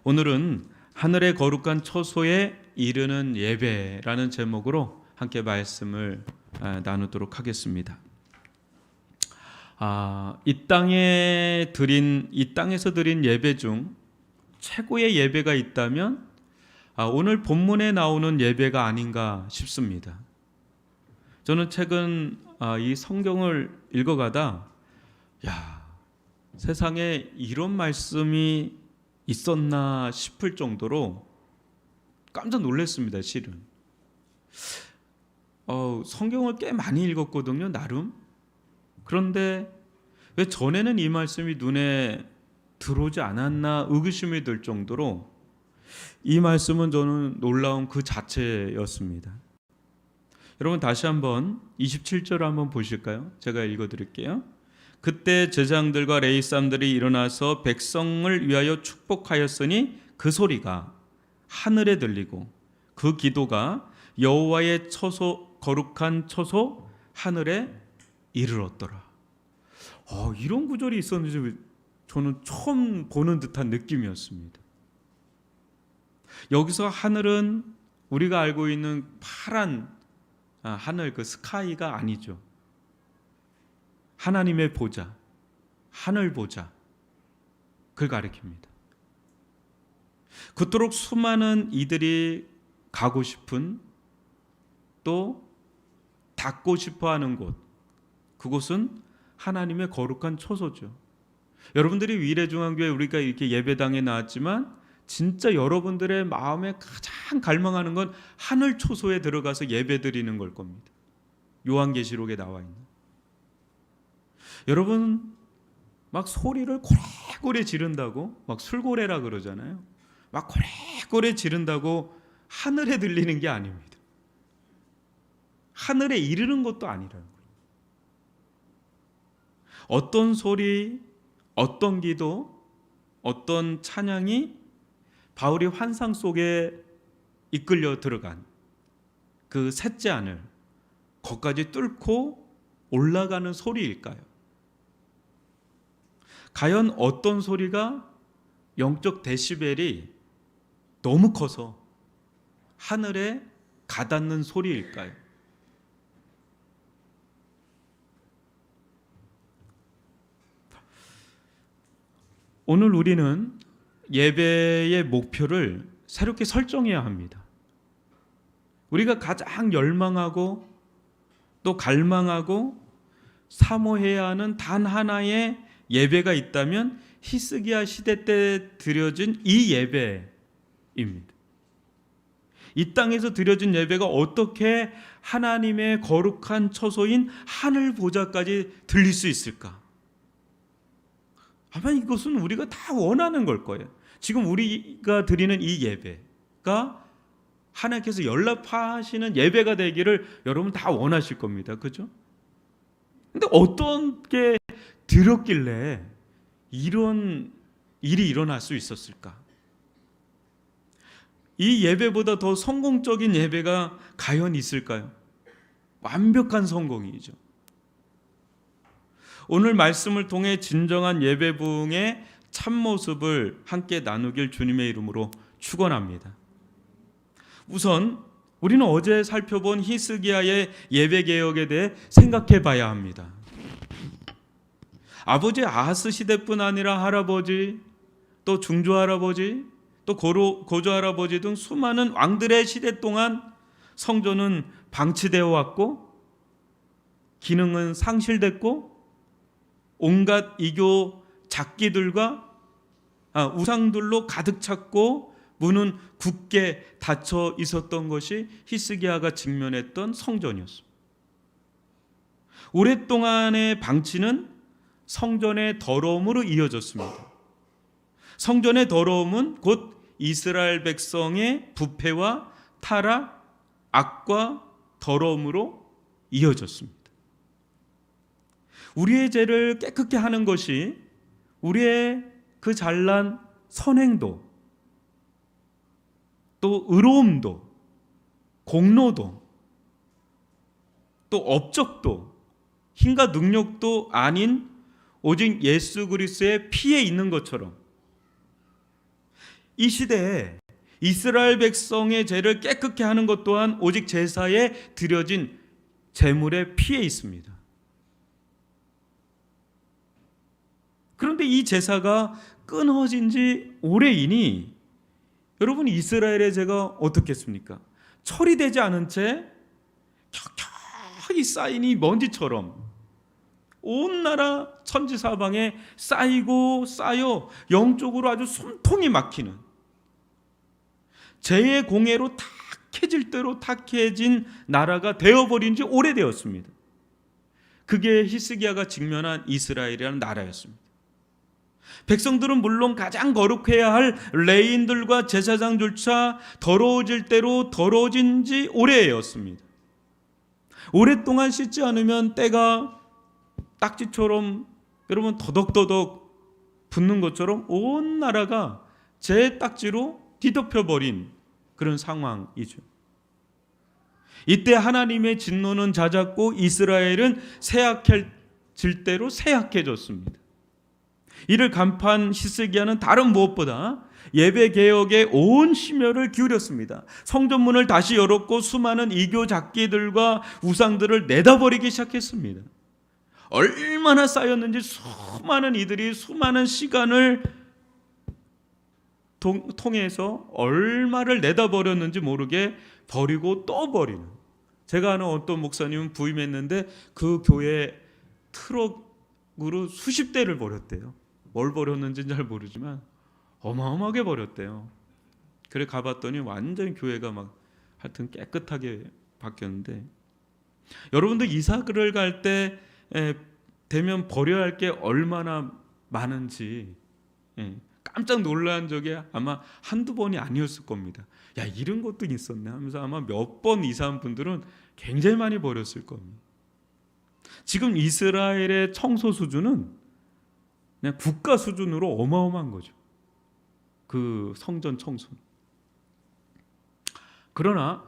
오늘은 하늘의 거룩한 처소에 이르는 예배라는 제목으로 함께 말씀을 나누도록 하겠습니다. 이 땅에서 드린 예배 중 최고의 예배가 있다면 오늘 본문에 나오는 예배가 아닌가 싶습니다. 저는 최근 이 성경을 읽어가다 세상에 이런 말씀이 있었나 싶을 정도로 깜짝 놀랐습니다. 실은 성경을 꽤 많이 읽었거든요, 나름. 그런데 왜 전에는 이 말씀이 눈에 들어오지 않았나 의구심이 들 정도로 이 말씀은 저는 놀라운 그 자체였습니다. 여러분 다시 한번 27절을 한번 보실까요? 제가 읽어드릴게요. 그때 제사장들과 레위 사람들이 일어나서 백성을 위하여 축복하였으니 그 소리가 하늘에 들리고 그 기도가 여호와의 처소, 거룩한 처소 하늘에 이르렀더라. 이런 구절이 있었는지 저는 처음 보는 듯한 느낌이었습니다. 여기서 하늘은 우리가 알고 있는 파란 하늘, 그 스카이가 아니죠. 하나님의 보좌, 하늘 보좌, 그걸 가리킵니다. 그토록 수많은 이들이 가고 싶은, 또 닿고 싶어하는 곳, 그곳은 하나님의 거룩한 처소죠. 여러분들이 위례중앙교회 우리가 이렇게 예배당에 나왔지만 진짜 여러분들의 마음에 가장 갈망하는 건 하늘 초소에 들어가서 예배드리는 걸 겁니다. 요한계시록에 나와 있는. 여러분 막 소리를 고래고래 지른다고, 막 술고래라 그러잖아요. 막 고래고래 지른다고 하늘에 들리는 게 아닙니다. 하늘에 이르는 것도 아니라는 거예요. 어떤 소리, 어떤 기도, 어떤 찬양이 바울이 환상 속에 이끌려 들어간 그 셋째 하늘, 거기까지 뚫고 올라가는 소리일까요? 과연 어떤 소리가 영적 데시벨이 너무 커서 하늘에 가닿는 소리일까요? 오늘 우리는 예배의 목표를 새롭게 설정해야 합니다. 우리가 가장 열망하고 또 갈망하고 사모해야 하는 단 하나의 예배가 있다면 히스기야 시대 때 드려진 이 예배입니다. 이 땅에서 드려진 예배가 어떻게 하나님의 거룩한 처소인 하늘 보좌까지 들릴 수 있을까? 아마 이것은 우리가 다 원하는 걸 거예요. 지금 우리가 드리는 이 예배가 하나님께서 연락하시는 예배가 되기를 여러분 다 원하실 겁니다. 그죠? 근데 어떤 게 드렸길래 이런 일이 일어날 수 있었을까? 이 예배보다 더 성공적인 예배가 과연 있을까요? 완벽한 성공이죠. 오늘 말씀을 통해 진정한 예배 부흥의 참모습을 함께 나누길 주님의 이름으로 축원합니다. 우선 우리는 어제 살펴본 히스기야의 예배 개혁에 대해 생각해 봐야 합니다. 아버지 아하스 시대뿐 아니라 할아버지, 또 중조 할아버지, 또 고조 할아버지 등 수많은 왕들의 시대 동안 성전은 방치되어 왔고 기능은 상실됐고 온갖 이교 작기들과 우상들로 가득 찼고 문은 굳게 닫혀 있었던 것이 히스기야가 직면했던 성전이었습니다. 오랫동안의 방치는 성전의 더러움으로 이어졌습니다. 성전의 더러움은 곧 이스라엘 백성의 부패와 타락, 악과 더러움으로 이어졌습니다. 우리의 죄를 깨끗게 하는 것이 우리의 그 잘난 선행도, 또 의로움도, 공로도, 또 업적도, 힘과 능력도 아닌 오직 예수 그리스도의 피에 있는 것처럼 이 시대에 이스라엘 백성의 죄를 깨끗게 하는 것 또한 오직 제사에 드려진 제물의 피에 있습니다. 그런데 이 제사가 끊어진 지 오래이니 여러분, 이스라엘의 죄가 어떻겠습니까? 처리되지 않은 채 켜켜이 쌓이니 먼지처럼 온 나라 천지사방에 쌓이고 쌓여 영적으로 아주 숨통이 막히는, 죄의 공해로 탁해질 대로 탁해진 나라가 되어버린 지 오래되었습니다. 그게 히스기야가 직면한 이스라엘이라는 나라였습니다. 백성들은 물론 가장 거룩해야 할 레인들과 제사장조차 더러워질 대로 더러워진 지 오래였습니다. 오랫동안 씻지 않으면 때가 딱지처럼 여러분 더덕더덕 붙는 것처럼 온 나라가 제 딱지로 뒤덮여버린 그런 상황이죠. 이때 하나님의 진노는 잦았고 이스라엘은 쇠약해질 대로 쇠약해졌습니다. 이를 간파한 히스기야는 다른 무엇보다 예배 개혁에 온 심혈을 기울였습니다. 성전문을 다시 열었고 수많은 이교 작기들과 우상들을 내다버리기 시작했습니다. 얼마나 쌓였는지 수많은 이들이 수많은 시간을 통해서 얼마를 내다버렸는지 모르게 버리고 또 버리는, 제가 아는 어떤 목사님은 부임했는데 그 교회 트럭으로 수십 대를 버렸대요. 뭘 버렸는지는 잘 모르지만 어마어마하게 버렸대요. 그래 가봤더니 완전히 교회가 막 하여튼 깨끗하게 바뀌었는데, 여러분들 이사를 갈 때 되면 버려야 할 게 얼마나 많은지 깜짝 놀란 적이 아마 한두 번이 아니었을 겁니다. 야, 이런 것도 있었네 하면서 아마 몇 번 이사한 분들은 굉장히 많이 버렸을 겁니다. 지금 이스라엘의 청소 수준은 그냥 국가 수준으로 어마어마한 거죠. 그 성전 청소는. 그러나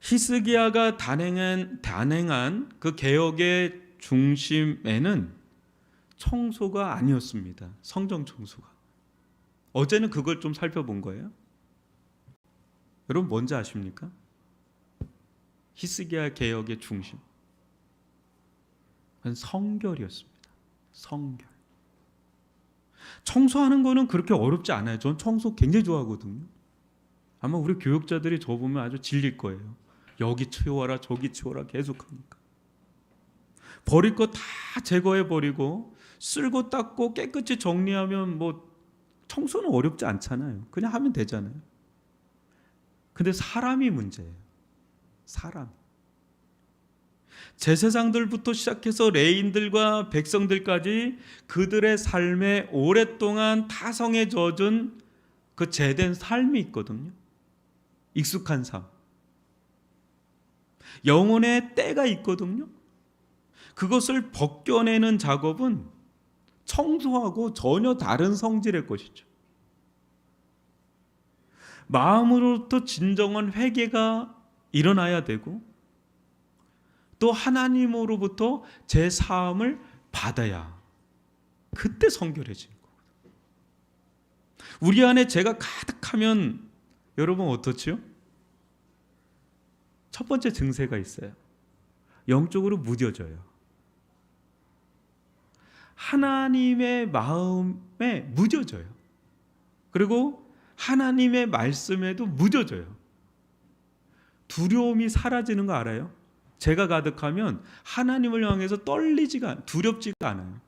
히스기야가 단행한 그 개혁의 중심에는 청소가 아니었습니다. 성전 청소가. 어제는 그걸 좀 살펴본 거예요. 여러분 뭔지 아십니까? 히스기야 개혁의 중심. 그건 성결이었습니다. 성결. 청소하는 거는 그렇게 어렵지 않아요. 전 청소 굉장히 좋아하거든요. 아마 우리 교육자들이 저 보면 아주 질릴 거예요. 여기 치워라 저기 치워라 계속하니까. 버릴 거 다 제거해버리고 쓸고 닦고 깨끗이 정리하면 뭐 청소는 어렵지 않잖아요. 그냥 하면 되잖아요. 근데 사람이 문제예요. 사람. 제사장들부터 시작해서 레인들과 백성들까지 그들의 삶에 오랫동안 타성에 젖은 그 죄된 삶이 있거든요. 익숙한 삶. 영혼의 때가 있거든요. 그것을 벗겨내는 작업은 청소하고 전혀 다른 성질의 것이죠. 마음으로부터 진정한 회개가 일어나야 되고 또 하나님으로부터 제 사함을 받아야 그때 성결해지는 거거든요. 우리 안에 죄가 가득하면 여러분 어떻지요? 첫 번째 증세가 있어요. 영적으로 무뎌져요. 하나님의 마음에 무뎌져요. 그리고 하나님의 말씀에도 무뎌져요. 두려움이 사라지는 거 알아요? 죄가 가득하면 하나님을 향해서 두렵지가 않아요.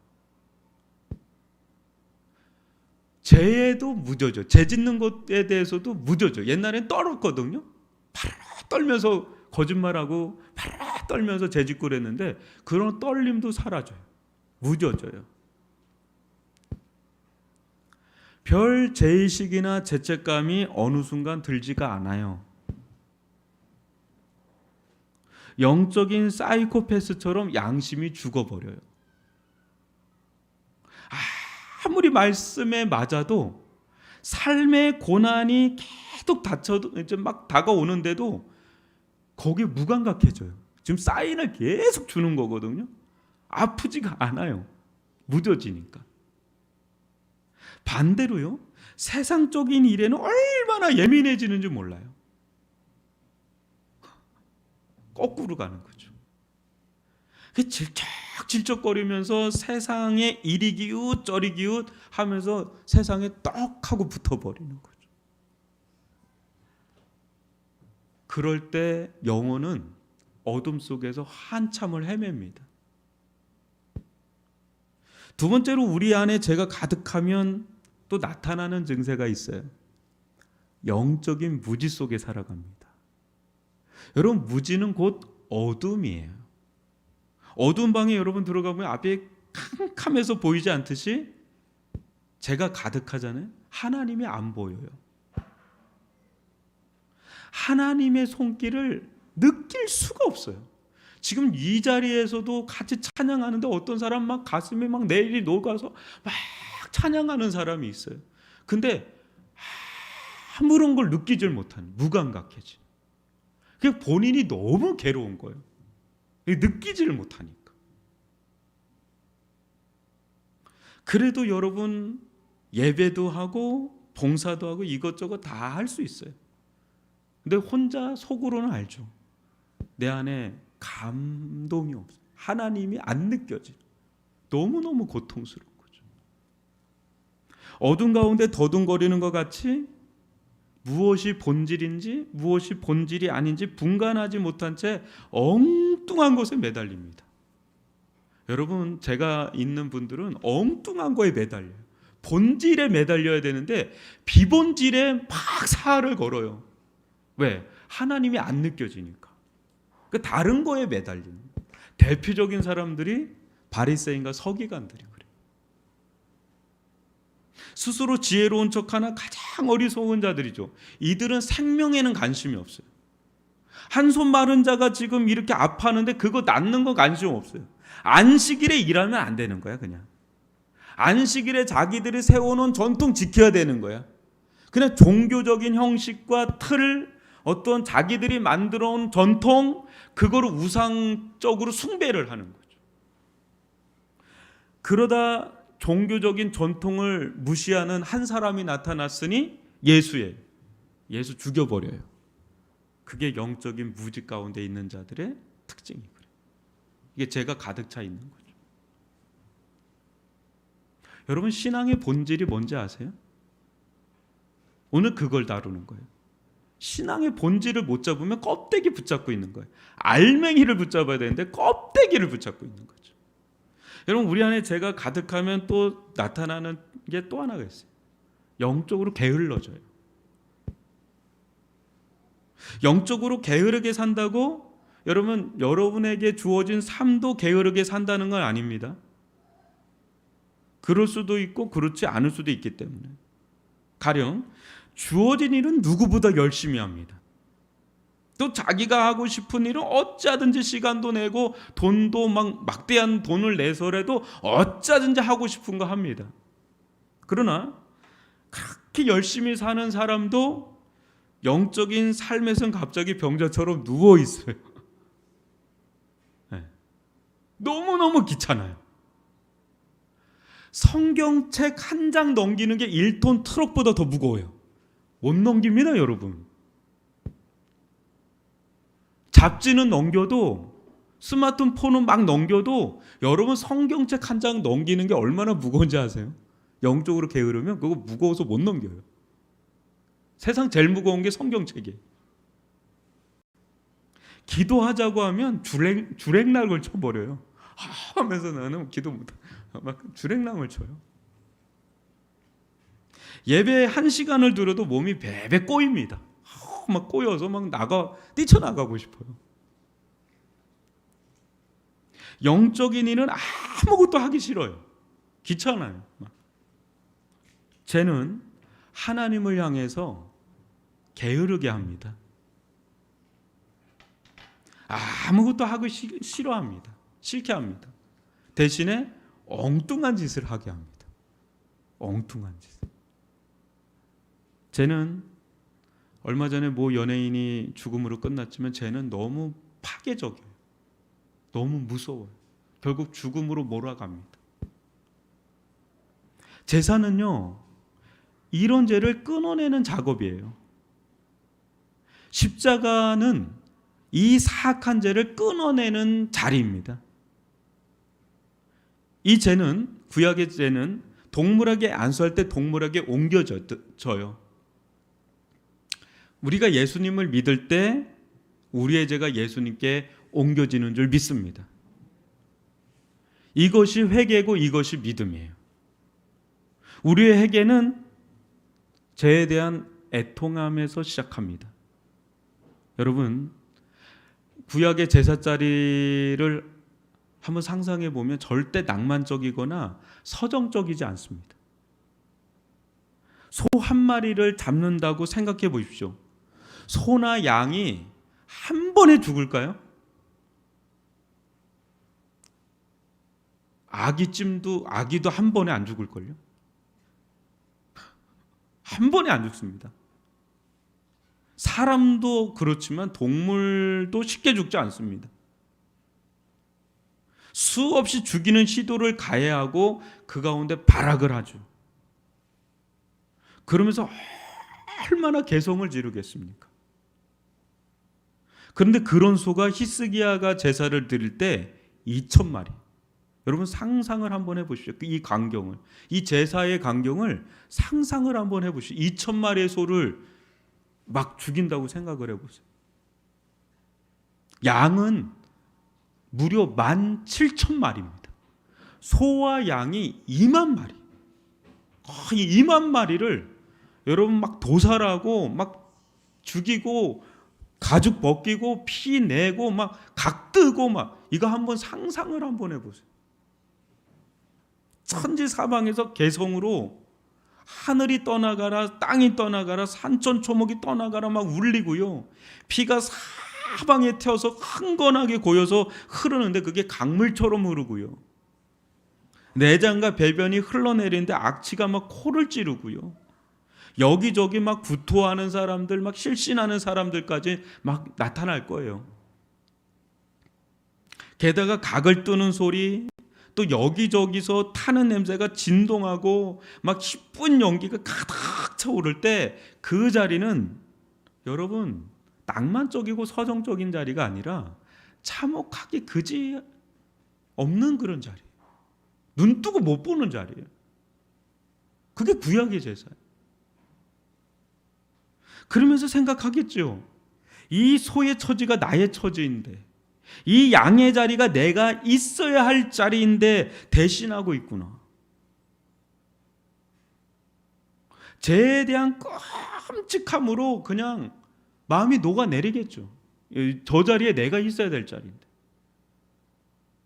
죄에도 무뎌져. 죄 짓는 것에 대해서도 무뎌져. 옛날엔 떨었거든요. 파라 떨면서 거짓말하고 파라 떨면서 죄 짓고 그랬는데 그런 떨림도 사라져요. 무뎌져요. 별 죄의식이나 죄책감이 어느 순간 들지가 않아요. 영적인 사이코패스처럼 양심이 죽어버려요. 아무리 말씀에 맞아도 삶의 고난이 계속 닥쳐도 이제 막 다가오는데도 거기에 무감각해져요. 지금 사인을 계속 주는 거거든요. 아프지가 않아요. 무뎌지니까. 반대로요, 세상적인 일에는 얼마나 예민해지는지 몰라요. 거꾸로 가는 거죠. 질척질척거리면서 세상에 이리 기웃 저리 기웃 하면서 세상에 떡 하고 붙어버리는 거죠. 그럴 때 영혼은 어둠 속에서 한참을 헤맵니다. 두 번째로 우리 안에 죄가 가득하면 또 나타나는 증세가 있어요. 영적인 무지 속에 살아갑니다. 여러분, 무지는 곧 어둠이에요. 어두운 방에 여러분 들어가면 앞에 캄캄해서 보이지 않듯이 죄가 가득하잖아요. 하나님이 안 보여요. 하나님의 손길을 느낄 수가 없어요. 지금 이 자리에서도 같이 찬양하는데 어떤 사람 막 가슴에 막 내일이 녹아서 막 찬양하는 사람이 있어요. 근데 아무런 걸 느끼질 못하는, 무감각해진. 그게 본인이 너무 괴로운 거예요. 느끼지를 못하니까. 그래도 여러분 예배도 하고 봉사도 하고 이것저것 다 할 수 있어요. 근데 혼자 속으로는 알죠. 내 안에 감동이 없어요. 하나님이 안 느껴져요. 너무너무 고통스러운 거죠. 어둠 가운데 더듬거리는 것 같이 무엇이 본질인지 무엇이 본질이 아닌지 분간하지 못한 채 엉뚱한 것에 매달립니다. 여러분, 제가 있는 분들은 엉뚱한 거에 매달려요. 본질에 매달려야 되는데 비본질에 막 사활을 걸어요. 왜? 하나님이 안 느껴지니까. 그 다른 거에 매달리는. 대표적인 사람들이 바리새인과 서기관들이 그래요. 스스로 지혜로운 척하는 가장 어리석은 자들이죠. 이들은 생명에는 관심이 없어요. 한 손 마른 자가 지금 이렇게 아파하는데 그거 낫는 거 관심 없어요. 안식일에 일하면 안 되는 거야, 그냥. 안식일에 자기들이 세워놓은 전통 지켜야 되는 거야. 그냥 종교적인 형식과 틀, 어떤 자기들이 만들어 온 전통, 그거를 우상적으로 숭배를 하는 거죠. 그러다 종교적인 전통을 무시하는 한 사람이 나타났으니 예수예요. 예수 죽여버려요. 그게 영적인 무지 가운데 있는 자들의 특징이에요. 이게 죄가 가득 차 있는 거죠. 여러분, 신앙의 본질이 뭔지 아세요? 오늘 그걸 다루는 거예요. 신앙의 본질을 못 잡으면 껍데기 붙잡고 있는 거예요. 알맹이를 붙잡아야 되는데 껍데기를 붙잡고 있는 거죠. 여러분, 우리 안에 죄가 가득하면 또 나타나는 게 또 하나가 있어요. 영적으로 게을러져요. 영적으로 게으르게 산다고 여러분, 여러분에게 주어진 삶도 게으르게 산다는 건 아닙니다. 그럴 수도 있고 그렇지 않을 수도 있기 때문에. 가령 주어진 일은 누구보다 열심히 합니다. 또 자기가 하고 싶은 일은 어찌하든지 시간도 내고 돈도 막 막대한 돈을 내서라도 어찌하든지 하고 싶은 거 합니다. 그러나 그렇게 열심히 사는 사람도 영적인 삶에선 갑자기 병자처럼 누워 있어요. 네. 너무너무 귀찮아요. 성경책 한 장 넘기는 게 1톤 트럭보다 더 무거워요. 못 넘깁니다, 여러분. 잡지는 넘겨도, 스마트폰은 막 넘겨도 여러분 성경책 한 장 넘기는 게 얼마나 무거운지 아세요? 영적으로 게으르면 그거 무거워서 못 넘겨요. 세상 제일 무거운 게 성경책이에요. 기도하자고 하면 주랭락을 쳐버려요. 하면서 나는 기도 못해. 막 주랭랑을 쳐요. 예배 1시간을 들어도 몸이 베베 꼬입니다. 막 꼬여서 막 뛰쳐나가고 싶어요. 영적인 일은 아무것도 하기 싫어요. 귀찮아요. 쟤는 하나님을 향해서 게으르게 합니다. 아무것도 하기 싫어합니다. 싫게 합니다. 대신에 엉뚱한 짓을 하게 합니다. 엉뚱한 짓. 쟤는 얼마 전에 모 연예인이 죽음으로 끝났지만 쟤는 너무 파괴적이에요. 너무 무서워요. 결국 죽음으로 몰아갑니다. 제사는요, 이런 죄를 끊어내는 작업이에요. 십자가는 이 사악한 죄를 끊어내는 자리입니다. 이 죄는, 구약의 죄는 동물에게 안수할 때 동물에게 옮겨져요. 우리가 예수님을 믿을 때 우리의 죄가 예수님께 옮겨지는 줄 믿습니다. 이것이 회개고 이것이 믿음이에요. 우리의 회개는 죄에 대한 애통함에서 시작합니다. 여러분, 구약의 제사자리를 한번 상상해 보면 절대 낭만적이거나 서정적이지 않습니다. 소 한 마리를 잡는다고 생각해 보십시오. 소나 양이 한 번에 죽을까요? 아기도 한 번에 안 죽을걸요? 한 번에 안 죽습니다. 사람도 그렇지만 동물도 쉽게 죽지 않습니다. 수없이 죽이는 시도를 가해하고 그 가운데 발악을 하죠. 그러면서 얼마나 개성을 지르겠습니까? 그런데 그런 소가 히스기야가 제사를 드릴 때 2,000마리. 여러분 상상을 한번 해보십시오. 이 광경을, 이 제사의 광경을 상상을 한번 해보십시오. 2,000마리의 소를 막 죽인다고 생각을 해보세요. 양은 무려 17,000마리입니다. 소와 양이 2만 마리. 거의 2만 마리를 여러분 막 도살하고 막 죽이고 가죽 벗기고 피 내고 막 각 뜨고 막 이거 한번 상상을 한번 해보세요. 천지 사방에서 개성으로 하늘이 떠나가라, 땅이 떠나가라, 산천초목이 떠나가라 막 울리고요. 피가 사방에 튀어서 흥건하게 고여서 흐르는데 그게 강물처럼 흐르고요. 내장과 배변이 흘러내리는데 악취가 막 코를 찌르고요. 여기저기 막 구토하는 사람들, 막 실신하는 사람들까지 막 나타날 거예요. 게다가 각을 뜨는 소리, 또 여기저기서 타는 냄새가 진동하고 막 희쁜 연기가 가득 차오를 때 그 자리는 여러분 낭만적이고 서정적인 자리가 아니라 참혹하기 그지 없는 그런 자리예요. 눈 뜨고 못 보는 자리예요. 그게 구약의 제사예요. 그러면서 생각하겠죠. 이 소의 처지가 나의 처지인데, 이 양의 자리가 내가 있어야 할 자리인데 대신하고 있구나. 죄에 대한 끔찍함으로 그냥 마음이 녹아내리겠죠. 저 자리에 내가 있어야 될 자리인데.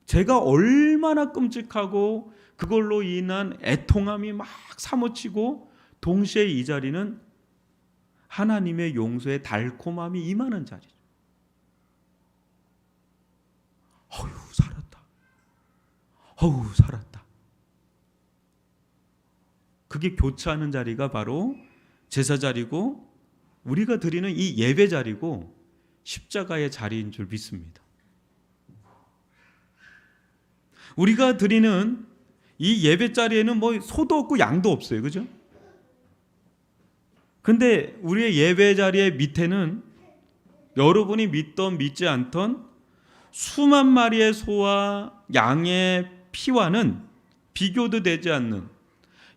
죄가 얼마나 끔찍하고 그걸로 인한 애통함이 막 사무치고 동시에 이 자리는 하나님의 용서의 달콤함이 임하는 자리죠. 어휴 살았다. 어휴 살았다. 그게 교차하는 자리가 바로 제사 자리고 우리가 드리는 이 예배 자리고 십자가의 자리인 줄 믿습니다. 우리가 드리는 이 예배 자리에는 뭐 소도 없고 양도 없어요. 그죠? 근데 우리의 예배 자리의 밑에는 여러분이 믿던 믿지 않던 수만 마리의 소와 양의 피와는 비교도 되지 않는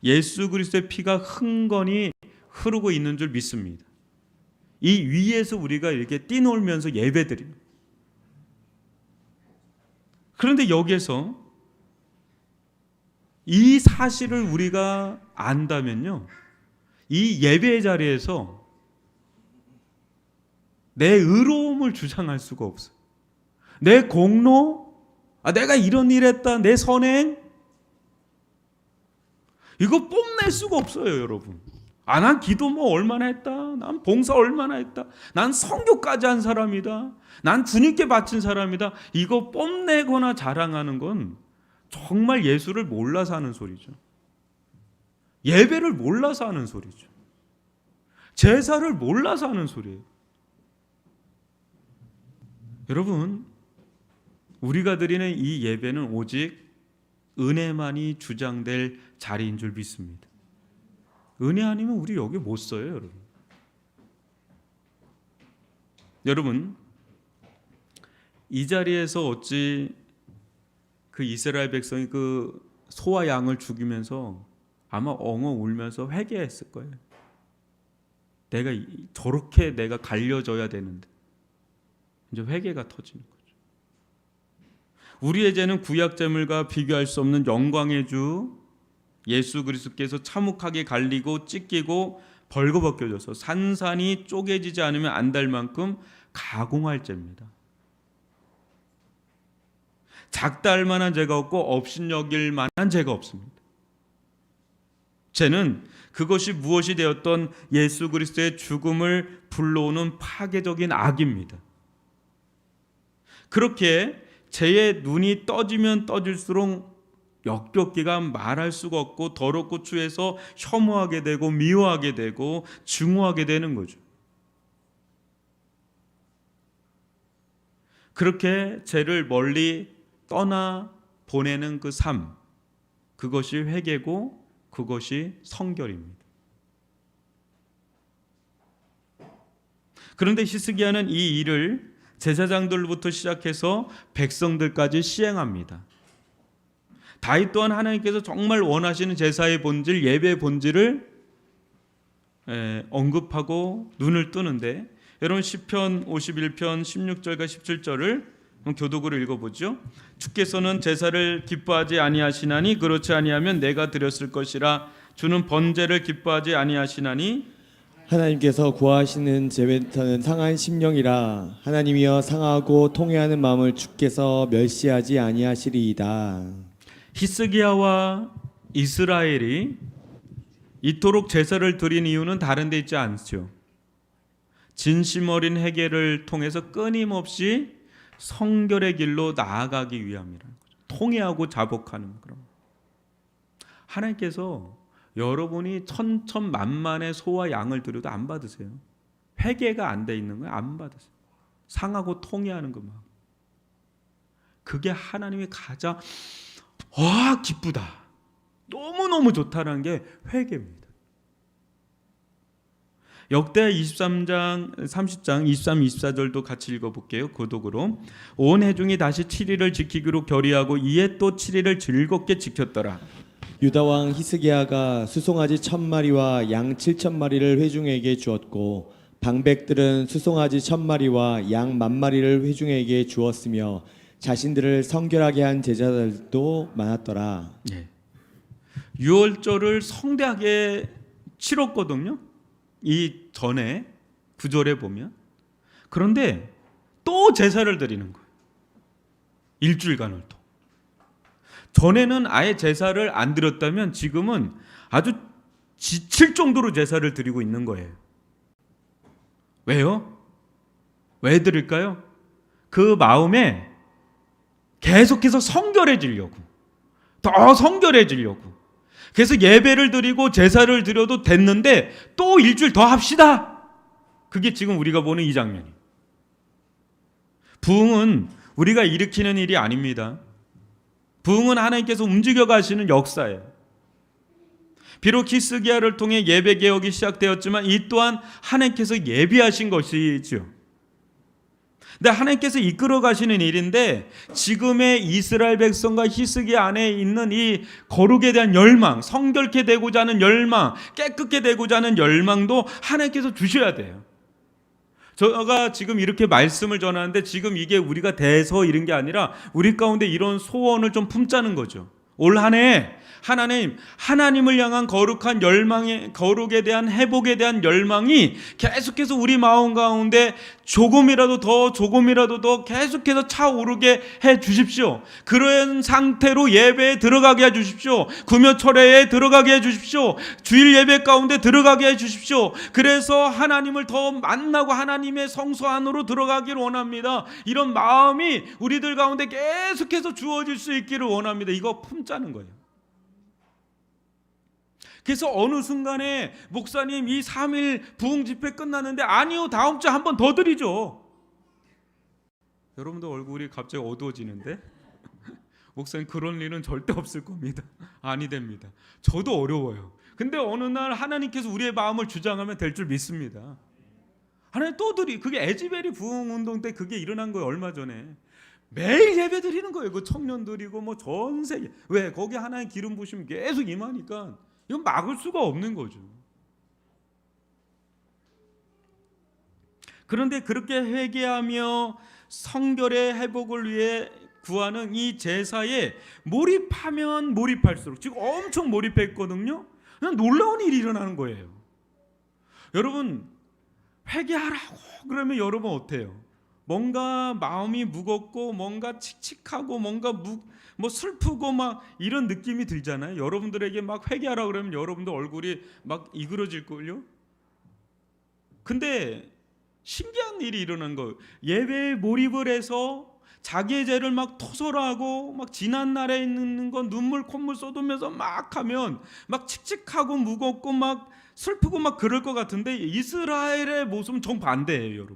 예수 그리스도의 피가 흥건히 흐르고 있는 줄 믿습니다. 이 위에서 우리가 이렇게 뛰놀면서 예배드립니다. 그런데 여기에서 이 사실을 우리가 안다면요, 이 예배의 자리에서 내 의로움을 주장할 수가 없어요. 내 공로, 내가 이런 일 했다, 내 선행, 이거 뽐낼 수가 없어요, 여러분. 난 기도 뭐 얼마나 했다, 난 봉사 얼마나 했다, 난 선교까지 한 사람이다, 난 주님께 바친 사람이다. 이거 뽐내거나 자랑하는 건 정말 예수를 몰라서 하는 소리죠. 예배를 몰라서 하는 소리죠. 제사를 몰라서 하는 소리예요. 여러분, 우리가 드리는 이 예배는 오직 은혜만이 주장될 자리인 줄 믿습니다. 은혜 아니면 우리 여기 못 써요, 여러분. 여러분, 이 자리에서 어찌 그 이스라엘 백성이 그 소와 양을 죽이면서 아마 엉엉 울면서 회개했을 거예요. 내가 저렇게 내가 갈려져야 되는데. 이제 회개가 터지는 거죠. 우리의 죄는 구약 제물과 비교할 수 없는 영광의 주 예수 그리스도께서 참혹하게 갈리고 찢기고 벌거벗겨져서 산산이 쪼개지지 않으면 안 될 만큼 가공할 죄입니다. 작다 할 만한 죄가 없고 업신여길 만한 죄가 없습니다. 죄는 그것이 무엇이 되었던 예수 그리스도의 죽음을 불러오는 파괴적인 악입니다. 그렇게 죄의 눈이 떠지면 떠질수록 역겹기가 말할 수가 없고 더럽고 추해서 혐오하게 되고 미워하게 되고 증오하게 되는 거죠. 그렇게 죄를 멀리 떠나 보내는 그 삶, 그것이 회개고 그것이 성결입니다. 그런데 히스기야는 이 일을 제사장들부터 시작해서 백성들까지 시행합니다. 다윗 또한 하나님께서 정말 원하시는 제사의 본질, 예배의 본질을 언급하고 눈을 뜨는데, 여러분 시편 51편 16절과 17절을 교독으로 읽어보죠. 주께서는 제사를 기뻐하지 아니하시나니 그렇지 아니하면 내가 드렸을 것이라. 주는 번제를 기뻐하지 아니하시나니 하나님께서 구하시는 제사는 상한 심령이라. 하나님이여 상하고 통회하는 마음을 주께서 멸시하지 아니하시리이다. 히스기야와 이스라엘이 이토록 제사를 드린 이유는 다른 데 있지 않죠. 진심 어린 회개를 통해서 끊임없이 성결의 길로 나아가기 위함이라는 거죠. 통회하고 자복하는 그런. 하나님께서 여러분이 천천만만의 소와 양을 드려도 안 받으세요. 회개가 안 돼 있는 거예요. 안 받으세요. 상하고 통회하는 것만. 그게 하나님이 가장 기쁘다, 너무너무 좋다라는 게 회개입니다. 역대 23장, 30장 23, 24절도 같이 읽어볼게요. 고독으로. 온 회중이 다시 7일을 지키기로 결의하고 이에 또 7일을 즐겁게 지켰더라. 유다 왕 히스기야가 수송아지 1000마리와 양 7000마리를 회중에게 주었고 방백들은 수송아지 1000마리와 양 10,000마리를 회중에게 주었으며 자신들을 성결하게 한 제자들도 많았더라. 네. 유월절을 성대하게 치렀거든요. 이 전에 구절에 보면. 그런데 또 제사를 드리는 거예요. 일주일간을 또. 전에는 아예 제사를 안 드렸다면 지금은 아주 지칠 정도로 제사를 드리고 있는 거예요. 왜요? 왜 드릴까요? 그 마음에 계속해서 성결해지려고, 더 성결해지려고. 그래서 예배를 드리고 제사를 드려도 됐는데 또 일주일 더 합시다. 그게 지금 우리가 보는 이 장면이에요. 부흥은 우리가 일으키는 일이 아닙니다. 부흥은 하나님께서 움직여 가시는 역사예요. 비록 히스기야를 통해 예배 개혁이 시작되었지만 이 또한 하나님께서 예비하신 것이지요. 근데 하나님께서 이끌어 가시는 일인데, 지금의 이스라엘 백성과 히스기야 안에 있는 이 거룩에 대한 열망, 성결케 되고자 하는 열망, 깨끗게 되고자 하는 열망도 하나님께서 주셔야 돼요. 제가 지금 이렇게 말씀을 전하는데 지금 이게 우리가 돼서 이런 게 아니라 우리 가운데 이런 소원을 좀 품자는 거죠. 올 한 해 하나님을 향한 거룩한 열망의, 거룩에 대한 회복에 대한 열망이 계속해서 우리 마음 가운데 조금이라도 더 계속해서 차오르게 해 주십시오. 그런 상태로 예배에 들어가게 해 주십시오. 금요철회에 들어가게 해 주십시오. 주일 예배 가운데 들어가게 해 주십시오. 그래서 하나님을 더 만나고 하나님의 성소 안으로 들어가기를 원합니다. 이런 마음이 우리들 가운데 계속해서 주어질 수 있기를 원합니다. 이거 품자는 거예요. 그래서 어느 순간에 목사님 이 3일 부흥 집회 끝났는데, 아니요, 다음 주에 한 번 더 드리죠. 여러분도 얼굴이 갑자기 어두워지는데 목사님 그런 일은 절대 없을 겁니다. 아니 됩니다. 저도 어려워요. 근데 어느 날 하나님께서 우리의 마음을 주장하면 될 줄 믿습니다. 하나님 또 그게 에즈베리 부흥 운동 때 그게 일어난 거예요. 얼마 전에 매일 예배 드리는 거예요. 그 청년들이고 뭐 전 세계. 왜? 거기 하나님 기름 부으시면 계속 임하니까 이건 막을 수가 없는 거죠. 그런데 그렇게 회개하며 성결의 회복을 위해 구하는 이 제사에 몰입하면 몰입할수록, 지금 엄청 몰입했거든요. 그냥 놀라운 일이 일어나는 거예요. 여러분, 회개하라고 그러면 여러분 어때요? 뭔가 마음이 무겁고 뭔가 칙칙하고 뭔가 뭐 슬프고 막 이런 느낌이 들잖아요. 여러분들에게 막 회개하라고 그러면 여러분들 얼굴이 막 이그러질걸요. 근데 신기한 일이 일어난 거예요. 예배에 몰입을 해서 자기의 죄를 막 토설하고 막 지난 날에 있는 건 눈물 콧물 쏟으면서 막 하면 막 칙칙하고 무겁고 막 슬프고 막 그럴 것 같은데 이스라엘의 모습은 정반대예요.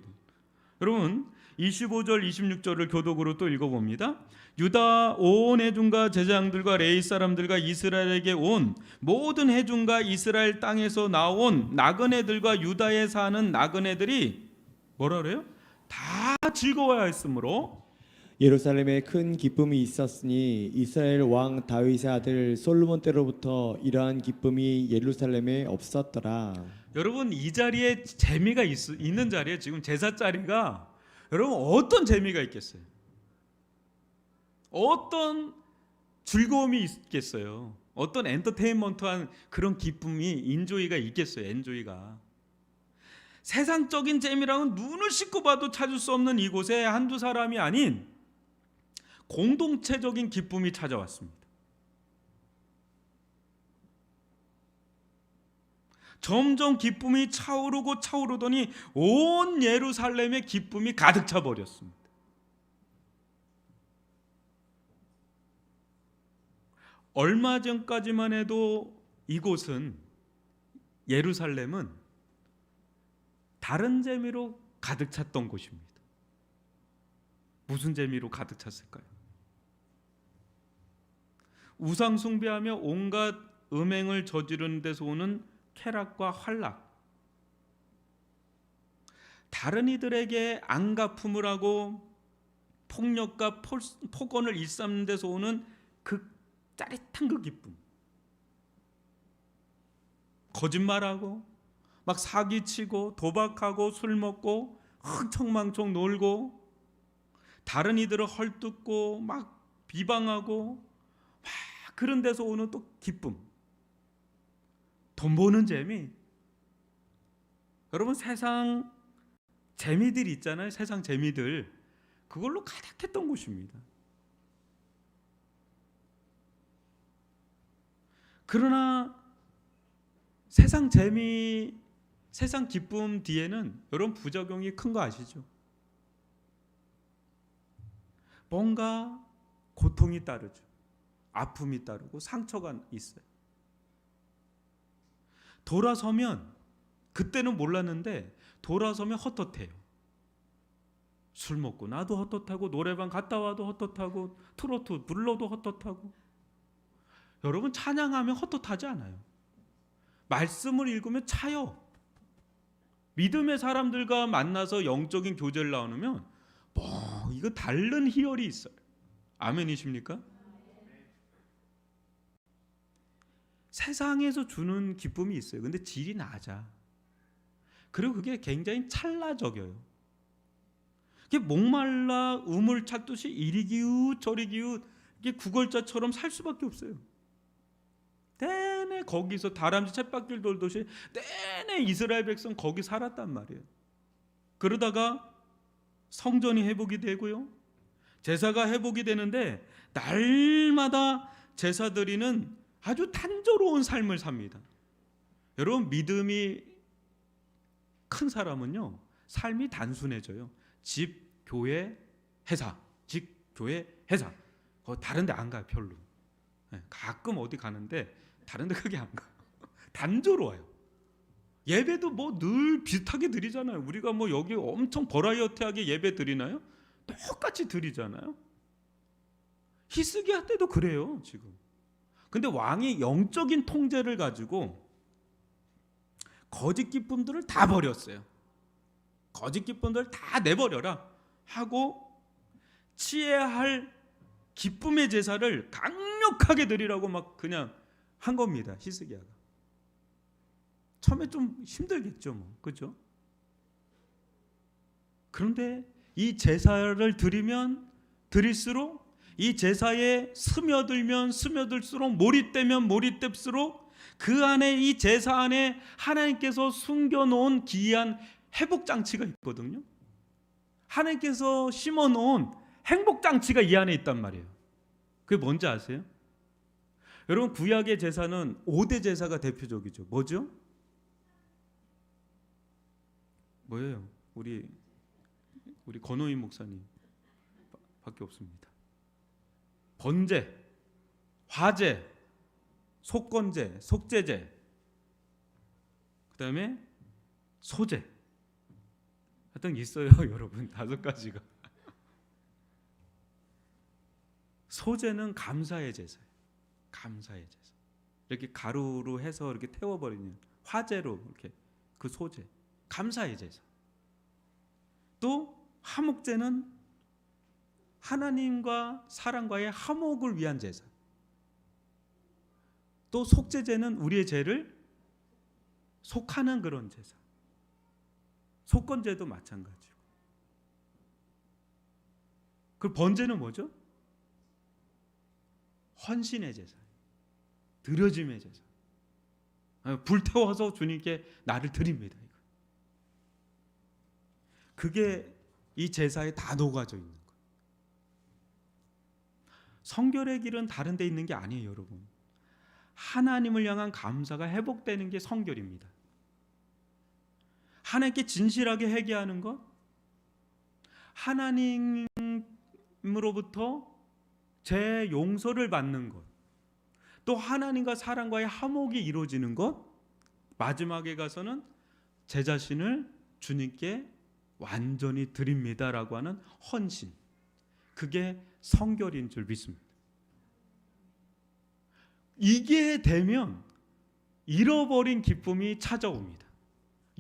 여러분 25절 26절을 교독으로 또 읽어봅니다. 유다 온 회중과 제사장들과 레위 사람들과 이스라엘에게 온 모든 회중과 이스라엘 땅에서 나온 나그네들과 유다에 사는 나그네들이 뭐라 그래요? 다 즐거워야 했으므로 예루살렘에 큰 기쁨이 있었으니 이스라엘 왕 다윗의 아들 솔로몬 때로부터 이러한 기쁨이 예루살렘에 없었더라. 여러분 이 자리에 재미가 있는 자리에 지금 제사 자리가 여러분 어떤 재미가 있겠어요? 어떤 즐거움이 있겠어요? 어떤 엔터테인먼트한 그런 기쁨이 인조이가 있겠어요? 엔조이가 세상적인 재미랑은 눈을 씻고 봐도 찾을 수 없는 이곳에 한두 사람이 아닌 공동체적인 기쁨이 찾아왔습니다. 점점 기쁨이 차오르더니 온 예루살렘에 기쁨이 가득 차 버렸습니다. 얼마 전까지만 해도 이곳은 예루살렘은 다른 재미로 가득 찼던 곳입니다. 무슨 재미로 가득 찼을까요? 우상 숭배하며 온갖 음행을 저지르는 데서 오는 쾌락과 환락, 다른 이들에게 안갚음을 하고 폭력과 폭언을 일삼는 데서 오는 그 짜릿한 그 기쁨, 거짓말하고 막 사기치고 도박하고 술 먹고 흥청망청 놀고 다른 이들을 헐뜯고 막 비방하고 막 그런 데서 오는 또 기쁨, 돈 버는 재미. 여러분 세상 재미들 있잖아요. 세상 재미들 그걸로 가득했던 곳입니다. 그러나 세상 재미, 세상 기쁨 뒤에는 여러분 부작용이 큰 거 아시죠? 뭔가 고통이 따르죠. 아픔이 따르고 상처가 있어요. 돌아서면, 그때는 몰랐는데 돌아서면 헛헛해요. 술 먹고 나도 헛헛하고 노래방 갔다 와도 헛헛하고 트로트 불러도 헛헛하고. 여러분 찬양하면 헛헛하지 않아요. 말씀을 읽으면 차요. 믿음의 사람들과 만나서 영적인 교제를 나누면 뭐 이거 다른 희열이 있어요. 아멘이십니까? 세상에서 주는 기쁨이 있어요. 근데 질이 낮아. 그리고 그게 굉장히 찰나적이에요. 그게 목말라 우물 찾듯이 이리 기웃 저리 기웃, 이게 구걸자처럼 살 수밖에 없어요. 내내 거기서 다람쥐 쳇바퀴를 돌듯이 내내 이스라엘 백성 거기 살았단 말이에요. 그러다가 성전이 회복이 되고요, 제사가 회복이 되는데 날마다 제사 드리는 아주 단조로운 삶을 삽니다. 여러분 믿음이 큰 사람은요 삶이 단순해져요. 집, 교회, 회사, 집, 교회, 회사. 다른 데 안 가요. 별로. 가끔 어디 가는데 다른 데 크게 안 가요. 단조로워요. 예배도 뭐 늘 비슷하게 드리잖아요. 우리가 뭐 여기 엄청 버라이어티하게 예배 드리나요? 똑같이 드리잖아요. 히스기야 때도 그래요 지금. 근데 왕이 영적인 통제를 가지고 거짓 기쁨들을 다 버렸어요. 거짓 기쁨들을 다 내버려라 하고 치해야 할 기쁨의 제사를 강력하게 드리라고 막 그냥 한 겁니다. 히스기야가. 처음에 좀 힘들겠죠, 뭐. 그렇죠? 그런데 이 제사를 드리면 드릴수록, 이 제사에 스며들면 스며들수록, 몰입되면 몰입될수록 그 안에, 이 제사 안에 하나님께서 숨겨놓은 기이한 회복장치가 있거든요. 하나님께서 심어놓은 행복장치가 이 안에 있단 말이에요. 그게 뭔지 아세요? 여러분, 구약의 제사는 5대 제사가 대표적이죠. 뭐죠? 뭐예요? 우리 권호인 목사님 밖에 없습니다. 번제, 화제, 속건제, 속제제, 그 다음에 소제. 하여튼 있어요, 여러분. 5가지가. 소제는 감사의 제사예요. 감사의 제사. 이렇게 가루로 해서 이렇게 태워버리는, 화제로 이렇게, 그 소제, 감사의 제사. 또 화목제는 하나님과 사람과의 화목을 위한 제사. 또 속제제는 우리의 죄를 속하는 그런 제사. 속건제도 마찬가지고. 그 번제는 뭐죠? 헌신의 제사, 드려짐의 제사. 불태워서 주님께 나를 드립니다. 그게 이 제사에 다 녹아져 있는 거예요. 성결의 길은 다른 데 있는 게 아니에요, 여러분. 하나님을 향한 감사가 회복되는 게 성결입니다. 하나님께 진실하게 회개하는 것, 하나님으로부터 제 용서를 받는 것, 또 하나님과 사람과의 화목이 이루어지는 것, 마지막에 가서는 제 자신을 주님께 완전히 드립니다라고 하는 헌신, 그게 성결인 줄 믿습니다. 이게 되면 잃어버린 기쁨이 찾아옵니다.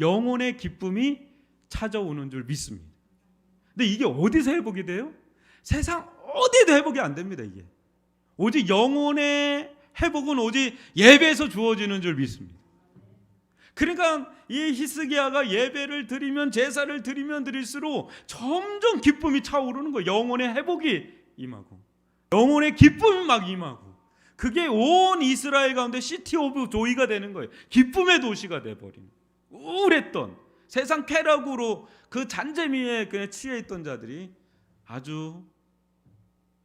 영혼의 기쁨이 찾아오는 줄 믿습니다. 근데 이게 어디서 회복이 돼요? 세상 어디에도 회복이 안 됩니다. 이게 오직 영혼의 회복은 오직 예배에서 주어지는 줄 믿습니다. 그러니까 이 히스기야가 예배를 드리면, 제사를 드리면 드릴수록 점점 기쁨이 차오르는 거예요. 영혼의 회복이 임하고, 영혼의 기쁨이 막 임하고, 그게 온 이스라엘 가운데 시티 오브 조이가 되는 거예요. 기쁨의 도시가 돼버리는, 우울했던, 세상 쾌락으로 그 잔재미에 그냥 취해 있던 자들이 아주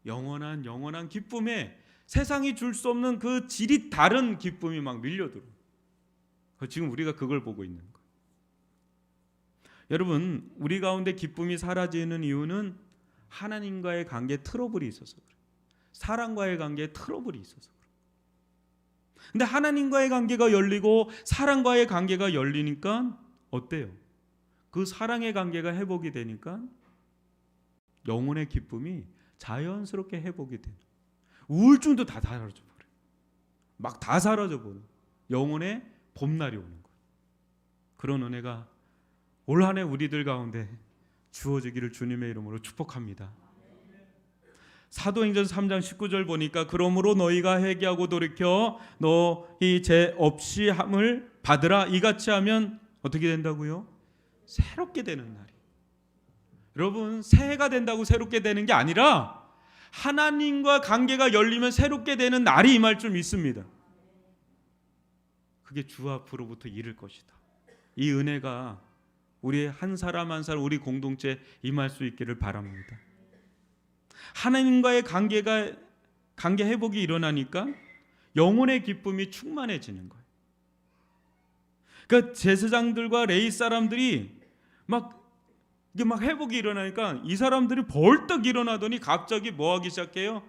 영원한 기쁨에, 세상이 줄 수 없는 그 질이 다른 기쁨이 막 밀려들어. 지금 우리가 그걸 보고 있는 거예요. 여러분, 우리 가운데 기쁨이 사라지는 이유는 하나님과의 관계에 트러블이 있어서 그래요. 사람과의 관계에 트러블이 있어서 그래요. 근데 하나님과의 관계가 열리고 사람과의 관계가 열리니까 어때요? 그 사랑의 관계가 회복이 되니까 영혼의 기쁨이 자연스럽게 회복이 돼요. 우울증도 다 사라져 버려요. 막 다 사라져 버려요. 영혼의 봄날이 오는 거예요. 그런 은혜가 올 한 해 우리들 가운데 주어지기를 주님의 이름으로 축복합니다. 사도행전 3장 19절 보니까, 그러므로 너희가 회개하고 돌이켜 너희 죄 없이 함을 받으라. 이같이 하면 어떻게 된다고요? 새롭게 되는 날이. 여러분, 새해가 된다고 새롭게 되는 게 아니라 하나님과 관계가 열리면 새롭게 되는 날이 임할 줄 믿습니다. 그게 주 앞으로부터 이를 것이다. 이 은혜가 우리 한 사람 한 사람, 우리 공동체에 임할 수 있기를 바랍니다. 하나님과의 관계 회복이 일어나니까 영혼의 기쁨이 충만해지는 거예요. 그러니까 제사장들과 레위 사람들이 이게 막 회복이 일어나니까 이 사람들이 벌떡 일어나더니 갑자기 뭐 하기 시작해요?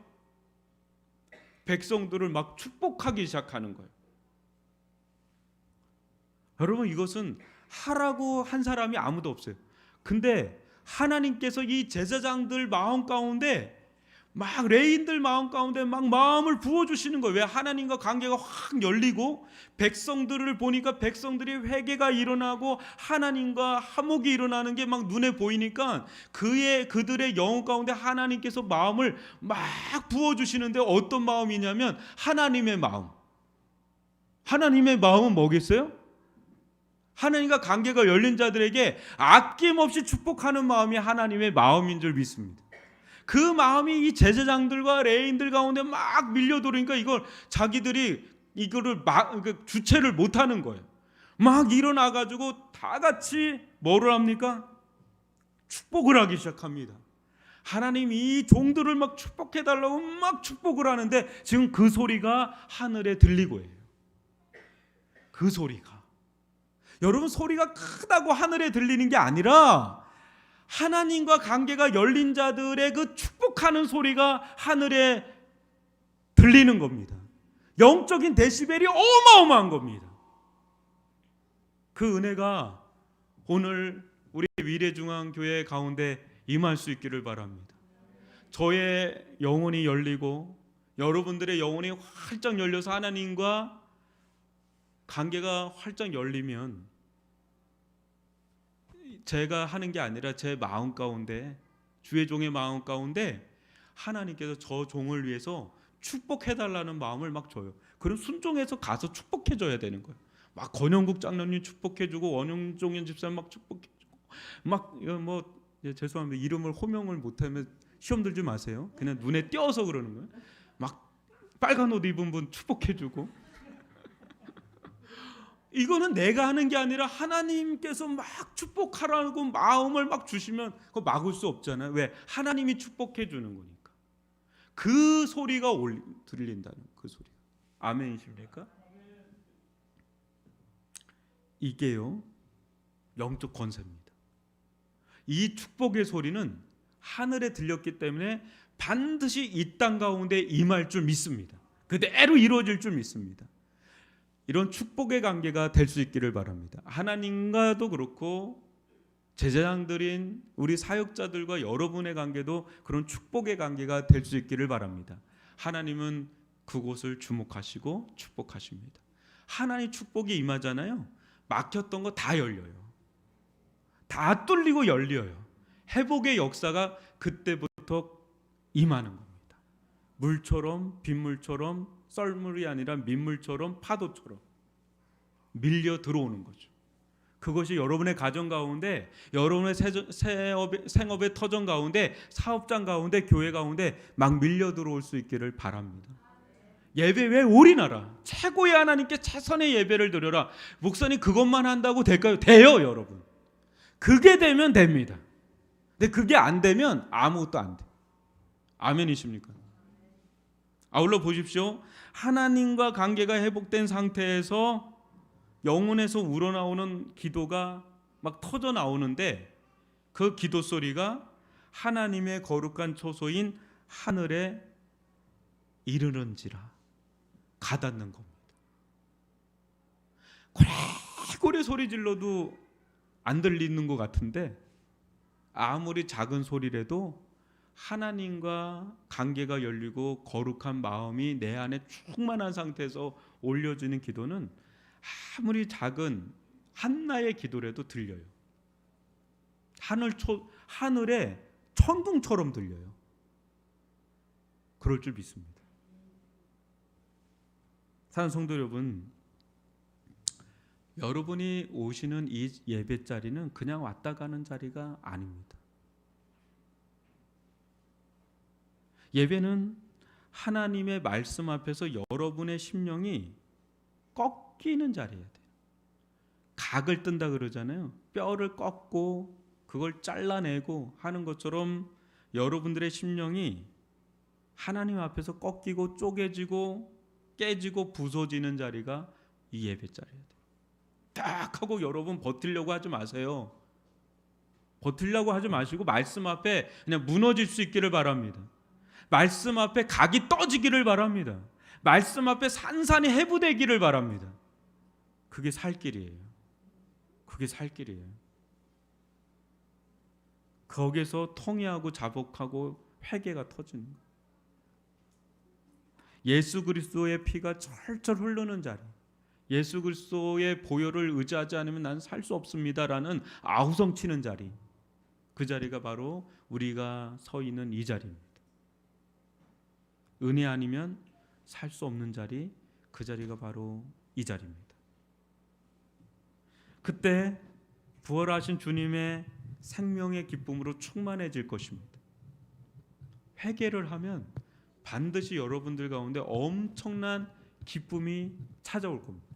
백성들을 막 축복하기 시작하는 거예요. 여러분, 이것은 하라고 한 사람이 아무도 없어요. 근데 하나님께서 이 제사장들 마음 가운데 막 레인들 마음 가운데 막 마음을 부어주시는 거예요. 왜? 하나님과 관계가 확 열리고 백성들을 보니까 백성들이 회개가 일어나고 하나님과 화목이 일어나는 게 막 눈에 보이니까 그들의 영혼 가운데 하나님께서 마음을 막 부어주시는데 어떤 마음이냐면 하나님의 마음. 하나님의 마음은 뭐겠어요? 하나님과 관계가 열린 자들에게 아낌없이 축복하는 마음이 하나님의 마음인 줄 믿습니다. 그 마음이 이 제사장들과 레인들 가운데 막 밀려들으니까 이걸 자기들이 이거를 주체를 못하는 거예요. 막 일어나가지고 다 같이 뭐를 합니까? 축복을 하기 시작합니다. 하나님이 이 종들을 막 축복해달라고 막 축복을 하는데 지금 그 소리가 하늘에 들리고 해요. 그 소리가. 여러분, 소리가 크다고 하늘에 들리는 게 아니라 하나님과 관계가 열린 자들의 그 축복하는 소리가 하늘에 들리는 겁니다. 영적인 데시벨이 어마어마한 겁니다. 그 은혜가 오늘 우리 위례중앙교회 가운데 임할 수 있기를 바랍니다. 저의 영혼이 열리고 여러분들의 영혼이 활짝 열려서 하나님과 관계가 활짝 열리면 제가 하는 게 아니라 제 마음 가운데, 주의 종의 마음 가운데 하나님께서 저 종을 위해서 축복해달라는 마음을 막 줘요. 그럼 순종해서 가서 축복해줘야 되는 거예요. 막 권영국 장로님 축복해주고 원영종현 집사님 막 축복해주고 막 뭐 죄송합니다. 이름을 호명을 못하면 시험 들지 마세요. 그냥 눈에 띄어서 그러는 거예요. 막 빨간 옷 입은 분 축복해주고 이거는 내가 하는 게 아니라 하나님께서 막 축복하라고 마음을 막 주시면 그거 막을 수 없잖아요. 왜? 하나님이 축복해 주는 거니까. 그 소리가 들린다는 그 소리가. 아멘이십니까? 이게요, 영적 권세입니다. 이 축복의 소리는 하늘에 들렸기 때문에 반드시 이 땅 가운데 임할 줄 믿습니다. 그대로 이루어질 줄 믿습니다. 이런 축복의 관계가 될 수 있기를 바랍니다. 하나님과도 그렇고 제사장들인 우리 사역자들과 여러분의 관계도 그런 축복의 관계가 될 수 있기를 바랍니다. 하나님은 그곳을 주목하시고 축복하십니다. 하나님 축복이 임하잖아요. 막혔던 거 다 열려요. 다 뚫리고 열려요. 회복의 역사가 그때부터 임하는 겁니다. 물처럼 빗물처럼 썰물이 아니라 민물처럼 파도처럼 밀려 들어오는 거죠. 그것이 여러분의 가정 가운데, 여러분의 생업의 터전 가운데, 사업장 가운데, 교회 가운데 막 밀려 들어올 수 있기를 바랍니다. 예배 왜 올인하라. 최고의 하나님께 최선의 예배를 드려라. 목사님 그것만 한다고 될까요? 돼요, 여러분. 그게 되면 됩니다. 근데 그게 안 되면 아무것도 안 돼. 아멘이십니까? 아울러 보십시오. 하나님과 관계가 회복된 상태에서 영혼에서 우러나오는 기도가 막 터져 나오는데 그 기도 소리가 하나님의 거룩한 초소인 하늘에 이르는지라 가닿는 겁니다. 고래고래 소리 질러도 안 들리는 것 같은데 아무리 작은 소리라도 하나님과 관계가 열리고 거룩한 마음이 내 안에 충만한 상태에서 올려지는 기도는 아무리 작은 한나의 기도라도 들려요. 하늘에 천둥처럼 들려요. 그럴 줄 믿습니다. 사랑하는 성도 여러분, 여러분이 오시는 이 예배 자리는 그냥 왔다 가는 자리가 아닙니다. 예배는 하나님의 말씀 앞에서 여러분의 심령이 꺾이는 자리여야 돼요. 각을 뜬다 그러잖아요. 뼈를 꺾고 그걸 잘라내고 하는 것처럼 여러분들의 심령이 하나님 앞에서 꺾이고 쪼개지고 깨지고 부서지는 자리가 이 예배 자리여야 돼요. 딱 하고 여러분 버티려고 하지 마세요. 버티려고 하지 마시고 말씀 앞에 그냥 무너질 수 있기를 바랍니다. 말씀 앞에 각이 떠지기를 바랍니다. 말씀 앞에 산산이 해부되기를 바랍니다. 그게 살 길이에요. 그게 살 길이에요. 거기서 통회하고 자복하고 회개가 터지는 거예요. 예수 그리스도의 피가 철철 흐르는 자리, 예수 그리스도의 보혈을 의지하지 않으면 나는 살 수 없습니다라는 아우성치는 자리, 그 자리가 바로 우리가 서 있는 이 자리입니다. 은혜 아니면 살 수 없는 자리, 그 자리가 바로 이 자리입니다. 그때 부활하신 주님의 생명의 기쁨으로 충만해질 것입니다. 회개를 하면 반드시 여러분들 가운데 엄청난 기쁨이 찾아올 겁니다.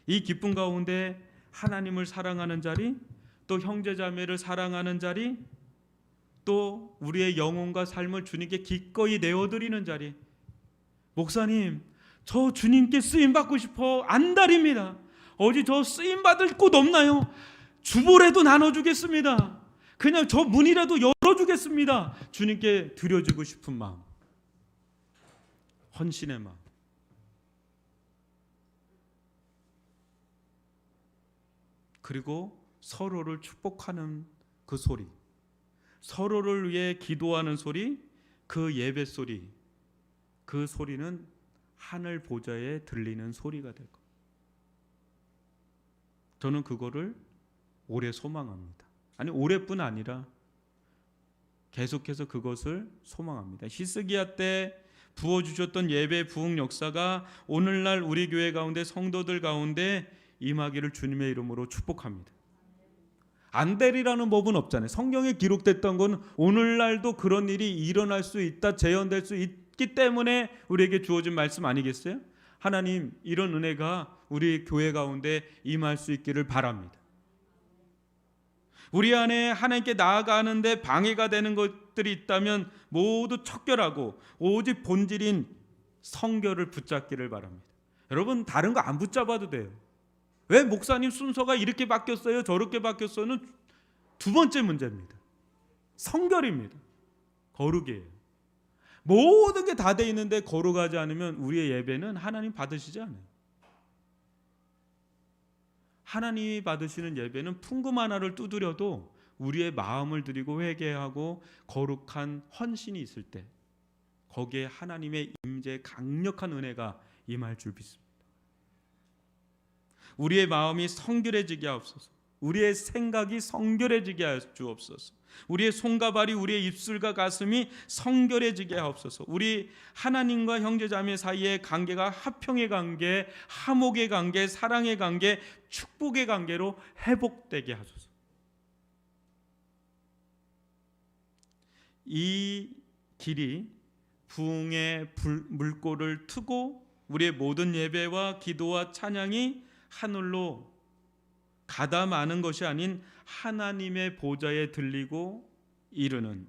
이 기쁨 가운데 하나님을 사랑하는 자리, 또 형제자매를 사랑하는 자리, 또 우리의 영혼과 삶을 주님께 기꺼이 내어드리는 자리. 목사님, 저 주님께 쓰임받고 싶어 안달입니다. 어디 저 쓰임받을 곳 없나요? 주보라도 나눠주겠습니다. 그냥 저 문이라도 열어주겠습니다. 주님께 드려주고 싶은 마음, 헌신의 마음. 그리고 서로를 축복하는 그 소리, 서로를 위해 기도하는 소리, 그 예배 소리, 그 소리는 하늘 보좌에 들리는 소리가 될 겁니다. 저는 그거를 오래 소망합니다. 아니, 올해뿐 아니라 계속해서 그것을 소망합니다. 히스기야 때 부어주셨던 예배 부흥 역사가 오늘날 우리 교회 가운데 성도들 가운데 임하기를 주님의 이름으로 축복합니다. 안 되리라는 법은 없잖아요. 성경에 기록됐던 건 오늘날도 그런 일이 일어날 수 있다, 재현될 수 있기 때문에 우리에게 주어진 말씀 아니겠어요? 하나님, 이런 은혜가 우리 교회 가운데 임할 수 있기를 바랍니다. 우리 안에 하나님께 나아가는데 방해가 되는 것들이 있다면 모두 척결하고 오직 본질인 성결을 붙잡기를 바랍니다. 여러분, 다른 거 안 붙잡아도 돼요. 왜 목사님 순서가 이렇게 바뀌었어요, 저렇게 바뀌었어요는 두 번째 문제입니다. 성결입니다. 거룩이에요. 모든 게 다 돼 있는데 거룩하지 않으면 우리의 예배는 하나님 받으시지 않아요. 하나님이 받으시는 예배는 풍금 하나를 두드려도 우리의 마음을 드리고 회개하고 거룩한 헌신이 있을 때 거기에 하나님의 임재의 강력한 은혜가 임할 줄 믿습니다. 우리의 마음이 성결해지게 하옵소서. 우리의 생각이 성결해지게 할 주옵소서. 우리의 손과 발이, 우리의 입술과 가슴이 성결해지게 하옵소서. 우리 하나님과 형제자매 사이의 관계가 화평의 관계, 화목의 관계, 사랑의 관계, 축복의 관계로 회복되게 하소서. 이 길이 부흥의 물꼬를 트고 우리의 모든 예배와 기도와 찬양이 하늘로 가다마는 것이 아닌 하나님의 보좌에 들리고 이르는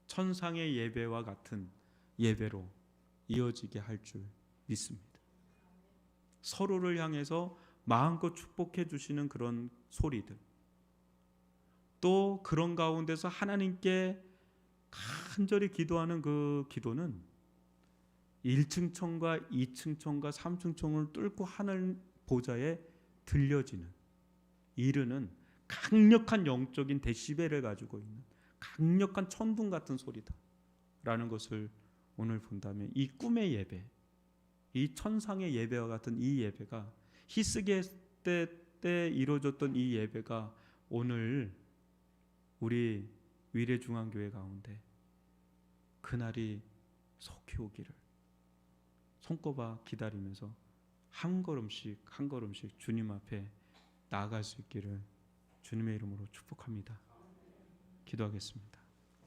천상의 예배와 같은 예배로 이어지게 할 줄 믿습니다. 서로를 향해서 마음껏 축복해 주시는 그런 소리들, 또 그런 가운데서 하나님께 간절히 기도하는 그 기도는 1층 청과 2층 청과 3층 청을 뚫고 하늘 보좌에 들려지는, 이르는 강력한 영적인 데시벨을 가지고 있는 강력한 천둥 같은 소리다 라는 것을 오늘 본다면, 이 꿈의 예배, 이 천상의 예배와 같은 이 예배가, 히스기야 때 이루어졌던 이 예배가 오늘 우리 위례중앙교회 가운데 그날이 속히 오기를 손꼽아 기다리면서 한 걸음씩 한 걸음씩 주님 앞에 나아갈 수 있기를 주님의 이름으로 축복합니다. 기도하겠습니다.